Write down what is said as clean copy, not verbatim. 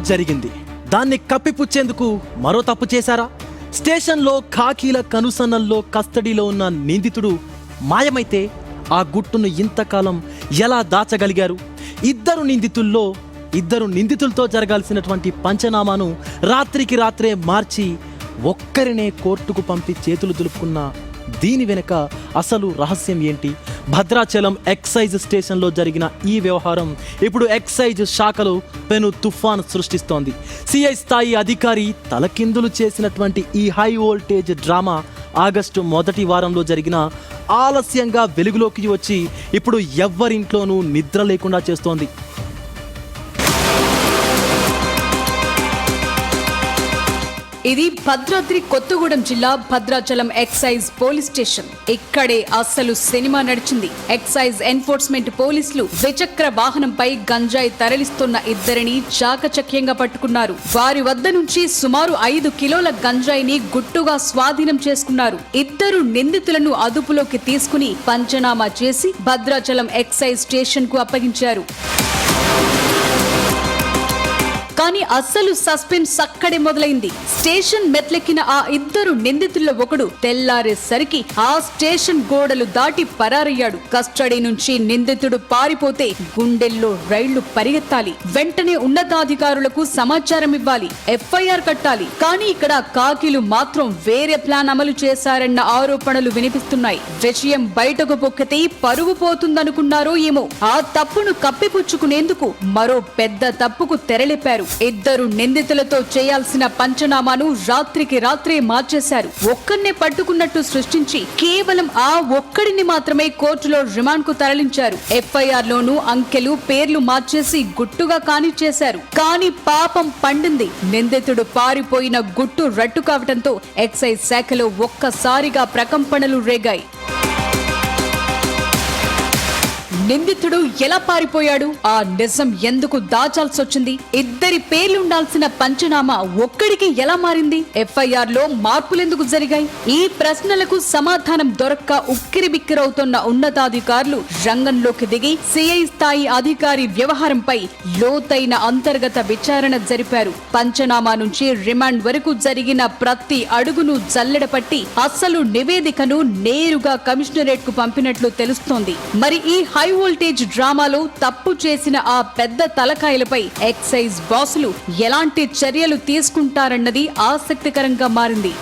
జరిగింది. దాన్ని కప్పిపుచ్చేందుకు మరో తప్పు చేశారా? స్టేషన్లో ఖాకీల కనుసన్నల్లో కస్టడీలో ఉన్న నిందితుడు మాయమైతే ఆ గుట్టును ఇంతకాలం ఎలా దాచగలిగారు? ఇద్దరు నిందితులతో జరగాల్సినటువంటి పంచనామాను రాత్రికి రాత్రే మార్చి ఒక్కరినే కోర్టుకు పంపి చేతులు దులుపుకున్న దీని వెనుక అసలు రహస్యం ఏంటి? భద్రాచలం ఎక్సైజ్ స్టేషన్లో జరిగిన ఈ వ్యవహారం ఇప్పుడు ఎక్సైజ్ శాఖలో పెను తుఫాన్ సృష్టిస్తోంది. సిఐ స్థాయి అధికారి తలకిందులు చేసినటువంటి ఈ హై వోల్టేజ్ డ్రామా ఆగస్టు మొదటి వారంలో జరిగిన ఆలస్యంగా వెలుగులోకి వచ్చి ఇప్పుడు ఎవ్వరింట్లోనూ నిద్ర లేకుండా చేస్తోంది. ఇది భద్రాద్రి కొత్తగూడెం జిల్లా భద్రాచలం ఎక్సైజ్ పోలీస్ స్టేషన్. ఇక్కడే అసలు సినిమా నడిచింది. ఎక్సైజ్ ఎన్ఫోర్స్మెంట్ పోలీసులు ద్విచక్ర వాహనంపై గంజాయి తరలిస్తున్న ఇద్దరిని చాకచక్యంగా పట్టుకున్నారు. వారి వద్ద నుంచి సుమారు 5 కిలోల గంజాయిని గుట్టుగా స్వాధీనం చేసుకున్నారు. ఇద్దరు నిందితులను అదుపులోకి తీసుకుని పంచనామా చేసి భద్రాచలం ఎక్సైజ్ స్టేషన్ కు అప్పగించారు. కానీ అస్సలు సస్పెన్స్ అక్కడే మొదలైంది. స్టేషన్ మెట్లెక్కిన ఆ ఇద్దరు నిందితుల్లో ఒకడు తెల్లారేసరికి ఆ స్టేషన్ గోడలు దాటి పరారయ్యాడు. కస్టడీ నుంచి నిందితుడు పారిపోతే గుండెల్లో రైళ్లు పరిగెత్తాలి. వెంటనే ఉన్నతాధికారులకు సమాచారం ఇవ్వాలి, ఎఫ్ఐఆర్ కట్టాలి. కానీ ఇక్కడ కాకిలు మాత్రం వేరే ప్లాన్ అమలు చేశారన్న ఆరోపణలు వినిపిస్తున్నాయి. విషయం బయటకు పొక్కితే పరువు పోతుందనుకున్నారో ఏమో. ఆ తప్పును కప్పిపుచ్చుకునేందుకు మరో పెద్ద తప్పుకు తెరలేపారు. ఇద్దరు నిందితులతో చేయాల్సిన పంచనామాను రాత్రికి రాత్రే మార్చేశారు. ఒక్కరినే పట్టుకున్నట్టు సృష్టించి కేవలం ఆ ఒక్కడిని మాత్రమే కోర్టులో రిమాండ్ కు తరలించారు. ఎఫ్ఐఆర్ లోనూ అంకెలు పేర్లు మార్చేసి గుట్టుగా కానిచ్చేశారు. కానీ పాపం పండింది. నిందితుడు పారిపోయిన గుట్టు రట్టు కావటంతో ఎక్సైజ్ శాఖలో ఒక్కసారిగా ప్రకంపనలు రేగాయి. నిందితుడు ఎలా పారిపోయాడు? ఆ నిజం ఎందుకు దాచాల్సి వచ్చింది? ఇద్దరి పేర్లుండాల్సిన పంచనామా ఒక్కడికి ఎలా మారింది? ఎఫ్ఐఆర్ లో మార్పులెందుకు జరిగాయి? ఈ ప్రశ్నలకు సమాధానం దొరక్క ఉక్కిరిబిక్కిరవుతున్న ఉన్నతాధికారులు రంగంలోకి దిగి సిఐ స్థాయి అధికారి వ్యవహారంపై లోతైన అంతర్గత విచారణ జరిపారు. పంచనామా నుంచి రిమాండ్ వరకు జరిగిన ప్రతి అడుగును జల్లెడపట్టి అసలు నివేదికను నేరుగా కమిషనరేట్ కు పంపినట్లు తెలుస్తోంది. మరి ఈ హై వోల్టేజ్ డ్రామాలో తప్పు చేసిన ఆ పెద్ద తలకాయలపై ఎక్సైజ్ బాసులు ఎలాంటి చర్యలు తీసుకుంటారన్నది ఆసక్తికరంగా మారింది.